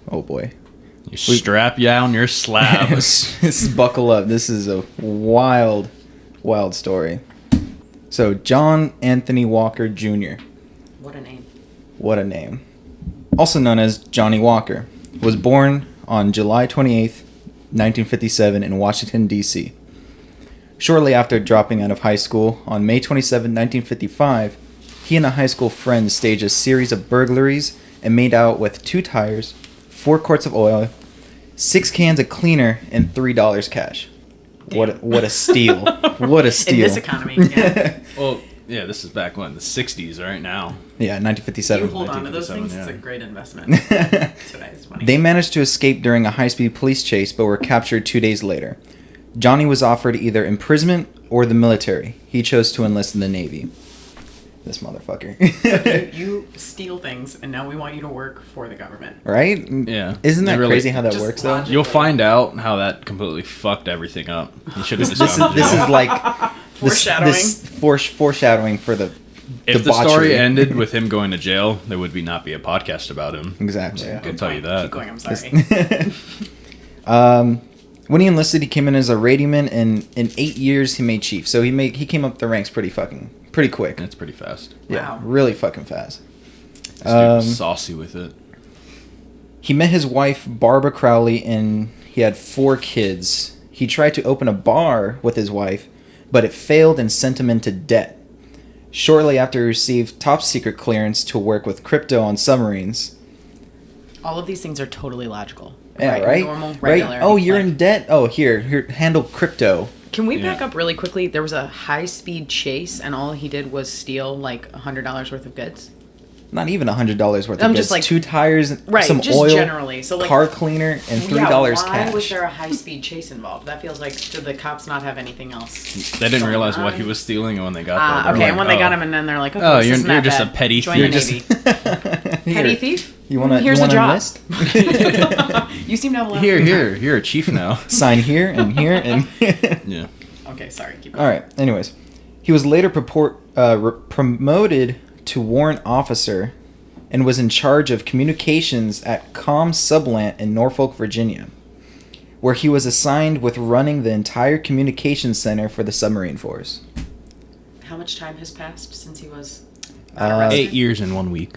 Oh boy. You strap down your slab. Buckle up. This is a wild story. So, John Anthony Walker Jr. What a name. What a name. Also known as Johnny Walker, was born on July 28th, 1957 in Washington, D.C. Shortly after dropping out of high school, on May 27, 1955, he and a high school friend staged a series of burglaries and made out with 2 tires, 4 quarts of oil, 6 cans of cleaner, and $3 cash. What a steal. What a steal. In this economy, yeah. Well, yeah, this is back when? The 60s, right now. Yeah, 1957. You hold on to those things, yeah. it's a great investment. Today's money. They managed to escape during a high-speed police chase, but were captured 2 days later. Johnny was offered either imprisonment or the military. He chose to enlist in the Navy. This motherfucker. You steal things, and now we want you to work for the government. Right? Yeah. Isn't that really, crazy how that just works, though? logic. You'll find out how that completely fucked everything up. You should have just gone to This jail. is like... Foreshadowing. Foreshadowing for the If the debauchery. story ended with him going to jail, there would not be a podcast about him. Exactly. I'll tell you that. Keep going, I'm sorry. When he enlisted, he came in as a radioman, and in 8 years, he made chief. So he came up the ranks pretty quick. That's pretty fast. Yeah, Wow. really fucking fast. This dude was saucy with it. He met his wife, Barbara Crowley, and he had 4 kids. He tried to open a bar with his wife, but it failed and sent him into debt. Shortly after, he received top-secret clearance to work with crypto on submarines. All of these things are totally logical. Yeah, right? Normal, regular. Right? Oh, you're like- in debt? Oh, here, handle crypto. Can we Yeah. back up really quickly? There was a high-speed chase, and all he did was steal, like, $100 worth of goods. Not even $100 worth of I'm goods. just like- 2 tires, Right, some just oil, generally. So, like, car cleaner, and $3 why cash. was there a high-speed chase involved? That feels like, did the cops not have anything else? They didn't going realize what on? he was stealing, and when they got there, they Okay, were and when like, they got oh. him, and then they're like, okay, Oh, this you're- isn't you're that just bad. a petty Join thief. the Navy. Petty thief? You wanna? Here's you a wanna job. enlist? You seem to have a lot Here, of free here, you're a chief now. Sign here and here and. Yeah. time. Okay, sorry. Keep going. All right. Anyways, he was later promoted to warrant officer, and was in charge of communications at Sublant in Norfolk, Virginia, where he was assigned with running the entire communications center for the submarine force. How much time has passed since he was Uh, arrested? 8 years in 1 week.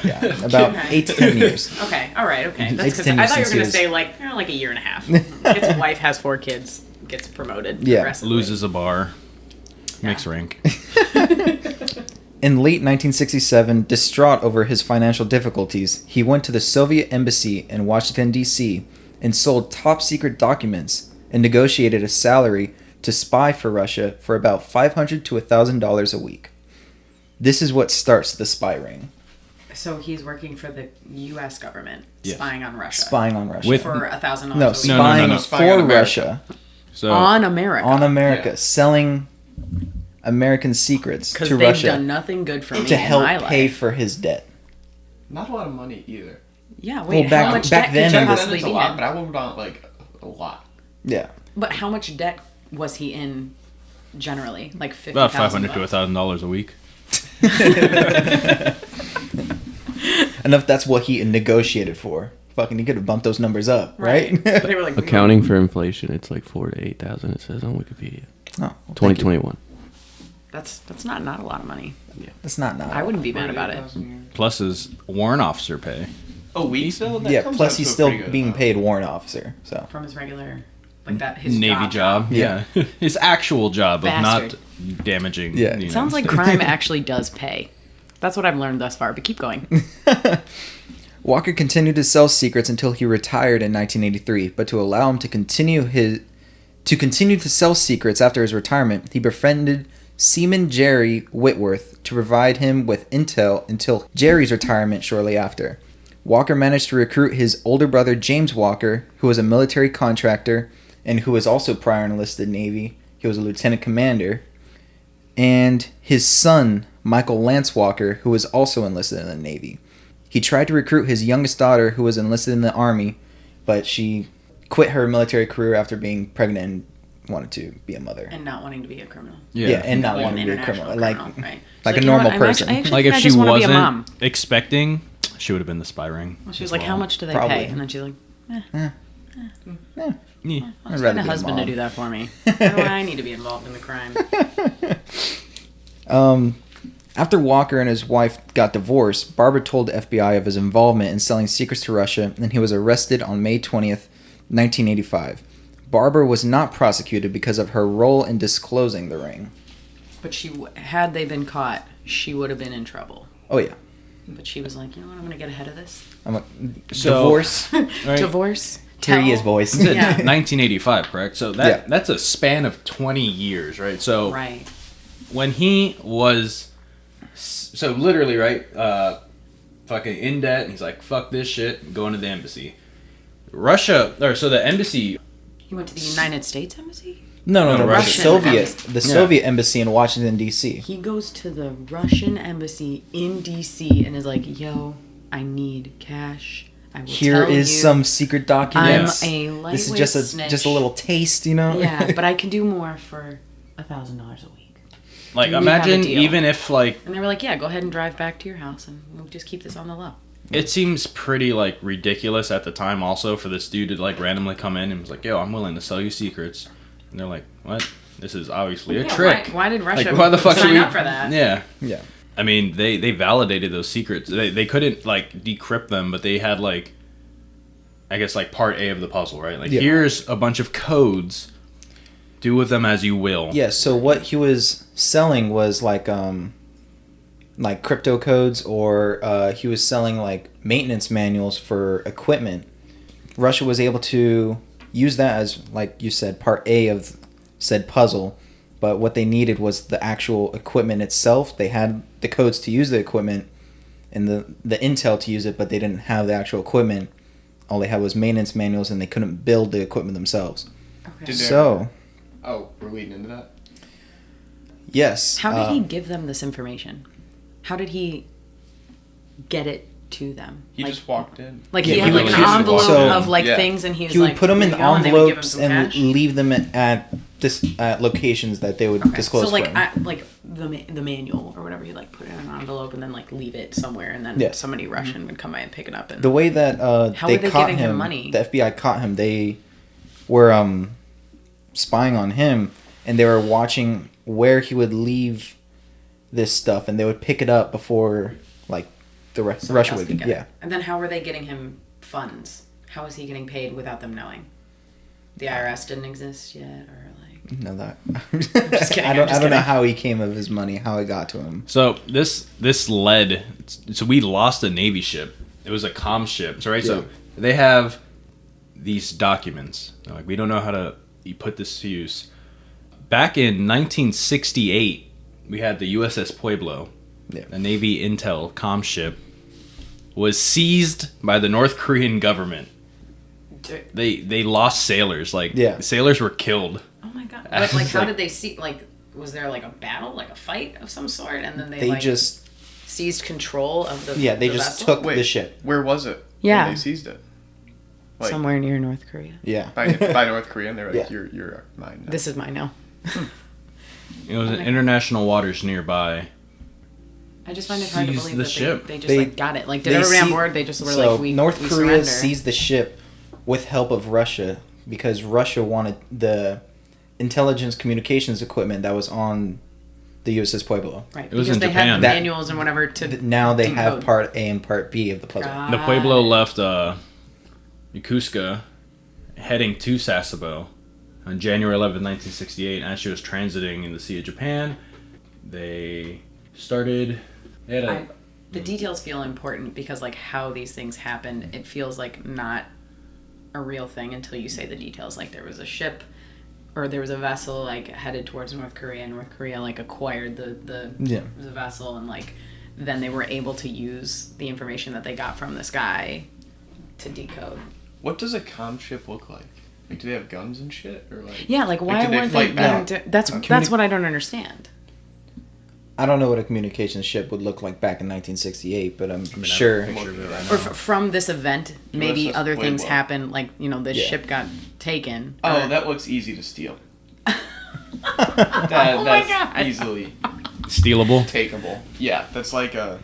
Yeah, about Okay. 8 to 10 years. Okay, all right, okay. Eight That's to 'cause 10 I years thought you were since going he to was- say, like a year and a half. His wife has 4 kids, gets promoted. Yeah. progressively. Loses a bar. Makes rank. In late 1967, distraught over his financial difficulties, he went to the Soviet embassy in Washington, D.C., and sold top-secret documents and negotiated a salary to spy for Russia for about $500 to $1,000 a week. This is what starts the spy ring. So he's working for the U.S. government, Yes. spying on Russia. Spying on Russia. With- For $1,000 no, a week. spying no. Spying on for America. Russia. So On America. On America. Yeah. Selling American secrets Because to they've Russia done nothing good for me to in help my pay life. for his debt. Not a lot of money either. Yeah, wait, Well, back- how much back debt then could it you was- possibly It's be a lot, in? but I would want like a lot. Yeah. But how much debt was he in generally? Like $50,000? about $500 to $1,000 a week. Enough. That's what he negotiated for. Fucking, he could have bumped those numbers up, right? But they were like, Accounting for inflation, it's like 4,000 to 8,000. It says on Wikipedia. Oh, well, thank you. 2021. That's not a lot of money. That's not I wouldn't be mad about it. Plus his warrant officer pay. A week though? That Yeah. comes Plus, out he's to a still pretty good being amount. paid warrant officer. So From his regular, like that, his Navy job. Yeah. Yeah. His actual job of Bastard. not damaging. Yeah. the It United Sounds like States. crime actually does pay. That's what I've learned thus far, but keep going. Walker continued to sell secrets until he retired in 1983. But to allow him to continue to sell secrets after his retirement, he befriended Seaman Jerry Whitworth to provide him with intel until Jerry's retirement shortly after. Walker managed to recruit his older brother James Walker, who was a military contractor and who was also prior enlisted Navy. He was a lieutenant commander. And his son, Michael Lance Walker, who was also enlisted in the Navy. He tried to recruit his youngest daughter, who was enlisted in the Army, but she quit her military career after being pregnant and wanted to be a mother. And not wanting to be a criminal. Yeah, and not Like wanting an to be a criminal. international Like, criminal, right. like So a you know normal what, person. I actually Like think if I she just wanna be a wasn't mom. expecting She would have been the spy ring. Well, she was as like, well. "How much do they Probably. pay?" And then she's like, Yeah. "I'll I'd just rather find a be husband to mom. do that for me. Why do I need to be involved in the crime?" After Walker and his wife got divorced, Barber told the FBI of his involvement in selling secrets to Russia, and he was arrested on May 20th, 1985. Barber was not prosecuted because of her role in disclosing the ring. But had they been caught, she would have been in trouble. Oh, yeah. But she was like, "You know what? I'm going to get ahead of this. I'm a, So- divorce. Right. Divorce. Here he is, Tell." boys. You said Yeah. 1985, correct? So that's a span of 20 years, right? So Right. when he was, so literally, right, fucking in debt, and he's like, fuck this shit, going to the embassy. So the embassy, He went to the United States Embassy? No, No, the Russian embassy. Soviet embassy in Washington, D.C. He goes to the Russian embassy in D.C. and is like, "Yo, I need cash. I will Here tell is you some secret documents. I'm a lightweight This is just snitch. just a little taste, you know? Yeah, but I can do more for $1,000 a week." like, We have a imagine deal. even if, like, And they were like, "Yeah, go ahead and drive back to your house and we'll just keep this on the low." it seems pretty, like, ridiculous at the time also for this dude to, like, randomly come in and was like, yo, I'm willing to sell you secrets. And they're like, what? This is obviously a Yeah, trick. Why did Russia Like, why the fuck sign should we up for that? Yeah. Yeah. I mean, they validated those secrets. They couldn't, like, decrypt them, but they had, like, I guess, like, part A of the puzzle, right? Like, Yeah. here's a bunch of codes. Do with them as you will. Yeah, so what he was selling was like crypto codes, or he was selling like maintenance manuals for equipment. Russia was able to use that as, like you said, part A of said puzzle, but what they needed was the actual equipment itself. They had the codes to use the equipment and the intel to use it, but they didn't have the actual equipment. All they had was maintenance manuals, and they couldn't build the equipment themselves. Okay. Did they- So, Oh, we're leading into that? yes. How did he give them this information? How did he get it to them? He just walked in. Like Yeah, he had he like would an just- envelope so- of like Yeah. things, and he was He would like, put them in "Here you go," and they would give him envelopes some and cash? leave them at locations that they would Okay. disclose So like for him. like the manual or whatever, he like put it in an envelope and then like leave it somewhere, and then Yeah. somebody Russian would come by and pick it up. And The way that How they were they caught giving him, him money? the FBI caught him. They were spying on him, and they were watching where he would leave this stuff, and they would pick it up before like somebody Russia else would. could get it. Yeah, And then how were they getting him funds? How was he getting paid without them knowing? The IRS didn't exist yet, or like no that. just kidding, I I'm don't. just I don't know kidding. how he came of his money, how it got to him. So this led. So we lost a Navy ship. It was a comm ship. So right. Yeah. So they have these documents. They're like, we don't know how to put this to use. Back in 1968, we had the USS Pueblo, Yeah. a Navy intel comm ship, was seized by the North Korean government. They lost sailors. Like, Yeah. sailors were killed. oh my god! I But like, was how like- did they see? Like, was there like a battle, like a fight of some sort, and then They like, just seized control of the they the just vessel? took Wait. the ship. Where was it? Yeah. When they seized it? Like, somewhere near North Korea. Yeah. by North Korea, and they were like, Yeah. you're mine now. This is mine now. It was in international waters nearby. I just find it hard to Seized believe the that ship. they just They- like got it. Like, did they everybody on see- board? They just were So like, we North we Korea surrender. seized the ship with help of Russia because Russia wanted the intelligence communications equipment that was on the USS Pueblo. Right, It was because in they Japan. had That- manuals and whatever to. Now they have decode. part A and part B of the puzzle. God. The Pueblo left Yokosuka, heading to Sasebo on January 11, 1968. As she was transiting in the Sea of Japan, they started. They had a, The details feel important because like how these things happened, it feels like not a real thing until you say the details. Like there was a ship or there was a vessel like headed towards North Korea, and North Korea like acquired the vessel, and like then they were able to use the information that they got from this guy to decode. What does a comm ship look like? Like, do they have guns and shit, or like? Yeah, like why did they weren't they? fight back? That's what I don't understand. I don't know what a communications ship would look like back in 1968, but I'm sure. Or from this event, maybe USS other things Pueblo. happened. Like the Yeah. ship got taken. Oh, or- that looks easy to steal. Oh my That's God. easily stealable. takeable. Yeah, that's like a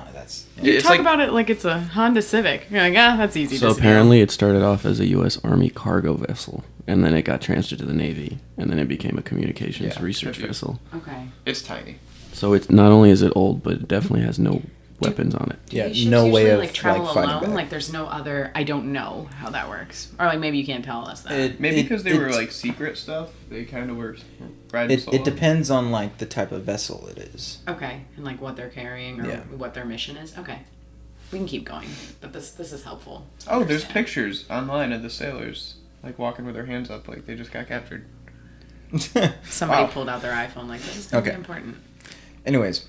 Oh, that's You It's talk like- about it like it's a Honda Civic. You're like, that's easy So to scale. apparently it started off as a U.S. Army cargo vessel, and then it got transferred to the Navy, and then it became a communications Yeah. research Gotcha. vessel. Okay. It's tiny. So it not only is it old, but it definitely has no weapons on it. yeah, These ships no way usually, of like travel fighting alone. back. Like there's no other. I don't know how that works, or like maybe you can't tell us that. Maybe because they were like secret stuff, they kind of were riding solo. It depends on like the type of vessel it is. Okay, and like what they're carrying or Yeah. what their mission is. Okay, we can keep going, but this is helpful. to Oh, there's understand. pictures online of the sailors like walking with their hands up, like they just got captured. Somebody Wow. pulled out their iPhone. Like this is gonna Okay. be important. Anyways,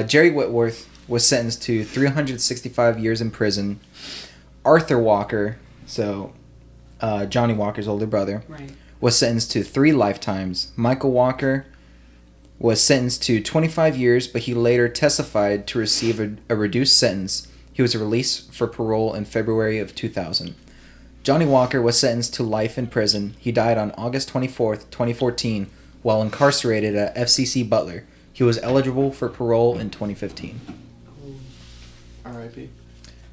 Jerry Whitworth was sentenced to 365 years in prison. Arthur Walker, so Johnny Walker's older brother, Right. was sentenced to 3 lifetimes. Michael Walker was sentenced to 25 years, but he later testified to receive a reduced sentence. He was released for parole in February of 2000. Johnny Walker was sentenced to life in prison. He died on August 24th, 2014, while incarcerated at FCC Butler. He was eligible for parole in 2015. R.I.P.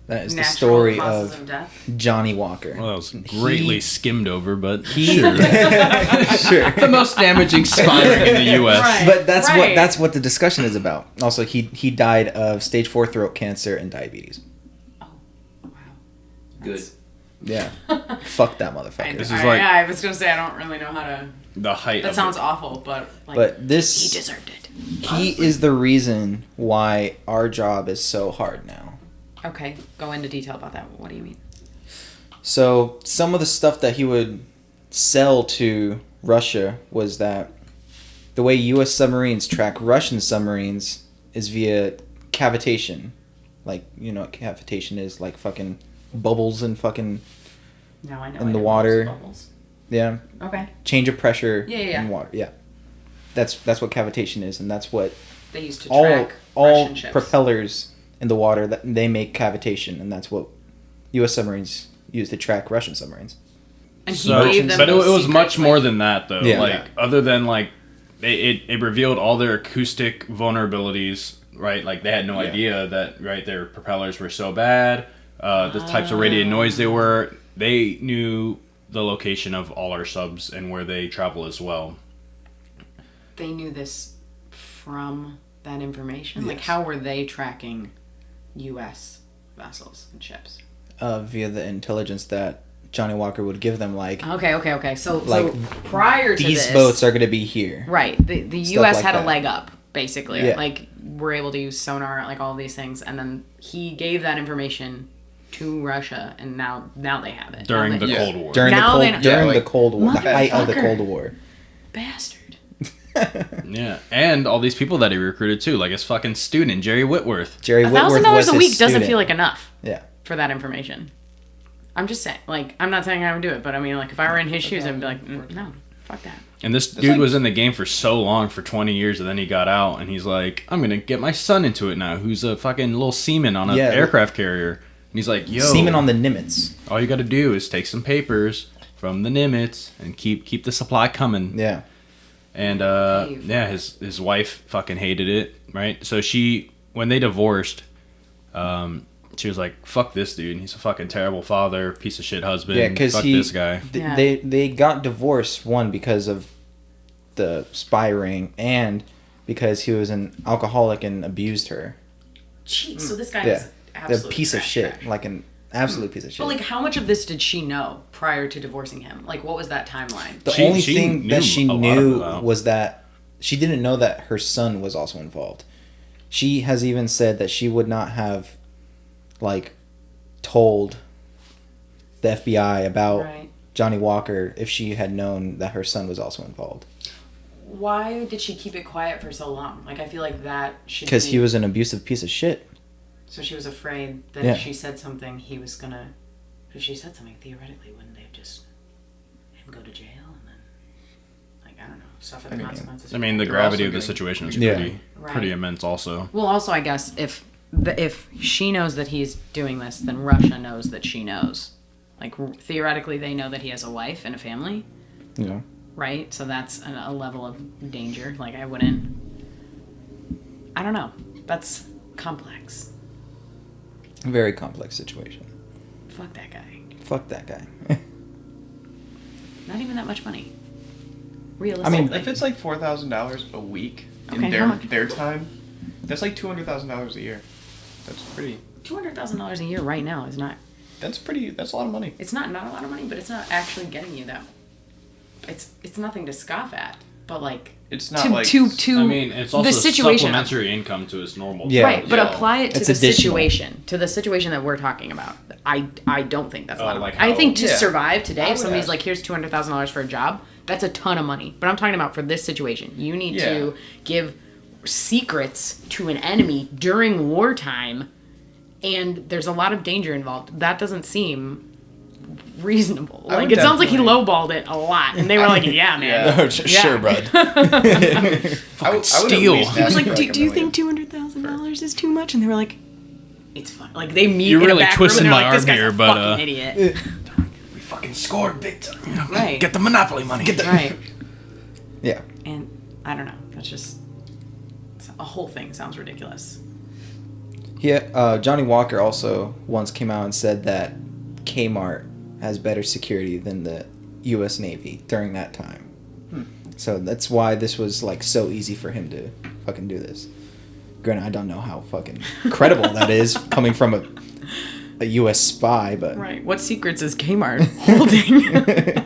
That is the Natural story causes of of death. Johnny Walker. Well, that was greatly He- skimmed over, but He, sure. sure. The most damaging spine in the U.S. Right. But Right. that's what the discussion is about. Also, he died of stage 4 throat cancer and diabetes. Wow. Good. Yeah. Fuck that I, motherfucker. This is I, like- yeah, I was gonna say I don't really know how to. The height That of sounds it. awful, but like But he this deserved it. he is the reason why our job is so hard now. Okay, go into detail about that. What do you mean? So some of the stuff that he would sell to Russia was that the way U.S. submarines track Russian submarines is via cavitation. Like, you know what cavitation is? Like fucking bubbles and fucking, Now I know. In it the involves water. bubbles. yeah, Okay. change of pressure Yeah. in water. Yeah. That's what cavitation is, and that's what They used to all track Russian ships. propellers in the water, that they make cavitation, and that's what U.S. submarines use to track Russian submarines. And he So, gave them but it those was secrets, much more like- than that, though. Yeah. Like Yeah. other than like, it revealed all their acoustic vulnerabilities. Right, like they had no Yeah. idea that their propellers were so bad. The types of radio noise they were. They knew the location of all our subs and where they travel as well. They knew this from that information. Like, Yes. how were they tracking U.S. vessels and ships? Via the intelligence that Johnny Walker would give them, like Okay. So Like, prior to these this, boats are going to be here. right? The Stuff U.S. like had that. a leg up, basically. Yeah. Like, we're able to use sonar, like all these things, and then he gave that information to Russia, and now they have it During Now the they- Yeah. Cold War. During the Now cold, they know- during Yeah, the like- Cold War, the height of the Motherfucker. Cold War. bastard. Yeah, and all these people that he recruited too, like his fucking student Jerry Whitworth. Jerry Whitworth $1,000 was a his week doesn't student. feel like enough Yeah. for that information. I'm just saying, like, I'm not saying I would do it, but I mean, like, if I were in his shoes, I'd be like, no, fuck that. And this It's dude like- was in the game for so long, for 20 years, and then he got out, and he's like, I'm gonna get my son into it now, who's a fucking little seaman on an Yeah. aircraft carrier. And he's like, yo, Seaman on the Nimitz. all you gotta do is take some papers from the Nimitz and keep the supply coming. Yeah. And Pay for yeah, his wife fucking hated it, right? So when they divorced, she was like, "Fuck this dude. He's a fucking terrible father, piece of shit husband. Yeah, because fuck this guy." Yeah. They got divorced, one because of the spy ring, and because he was an alcoholic and abused her. Jeez, so this guy Yeah. is The absolute piece of trash, shit, trash. like an absolute piece of shit. But like, how much of this did she know prior to divorcing him? Like, what was that timeline? The She- only she thing that knew she a lot knew about- was that she didn't know that her son was also involved. She has even said that she would not have, like, told the FBI about Right. Johnny Walker if she had known that her son was also involved. Why did she keep it quiet for so long? Like, I feel like that should Because be... he was an abusive piece of shit. So she was afraid that Yeah. if she said something, he was gonna... If she said something, theoretically, wouldn't they just... him go to jail and then... Like, I don't know, suffer the I mean, consequences? I mean, the You're gravity also of the getting- situation is Yeah. pretty Right. immense. Also, Well, also, I guess, if she knows that he's doing this, then Russia knows that she knows. Like, theoretically, they know that he has a wife and a family, You know. right? So that's a level of danger. Like, I don't know. That's complex. Very complex situation. Fuck that guy. Fuck that guy. Not even that much money. I Realistically. mean, If it's like $4,000 a week Okay, in how much? their time, that's like $200,000 a year. That's pretty. $200,000 a year right now is not. That's a lot of money. It's not a lot of money, but it's not actually getting you that. It's nothing to scoff at, but like It's not to like to I mean, it's also the situation. supplementary income to his normal. Yeah. Right, but Yeah. apply it to It's the additional. situation that we're talking about. I don't think that's a Oh, lot of like money. I how- think to Yeah. survive I today, if would somebody's ask. like, here's $200,000 for a job, that's a ton of money. But I'm talking about for this situation. You need Yeah. to give secrets to an enemy during wartime, and there's a lot of danger involved. That doesn't seem reasonable. I Like, would it sounds like he definitely- lowballed it a lot, and they were like, yeah, man. Yeah. Sure, bud. I would steal. at least He was ask like, for, do you $1 think million. $200,000 is too much? And they were like, it's fine. Like, they meet You're in a really back room twisting and they're my like, this arm guy's here, a but, fucking idiot. We fucking scored big time. Right. Get the Monopoly money. Right. Yeah. And I don't know. That's just a whole thing sounds ridiculous. Johnny Walker also once came out and said that Kmart has better security than the U.S. Navy during that time. So that's why this was like so easy for him to fucking do this. Granted, I don't know how fucking credible that is coming from a U.S. spy, but Right. What secrets is Kmart holding?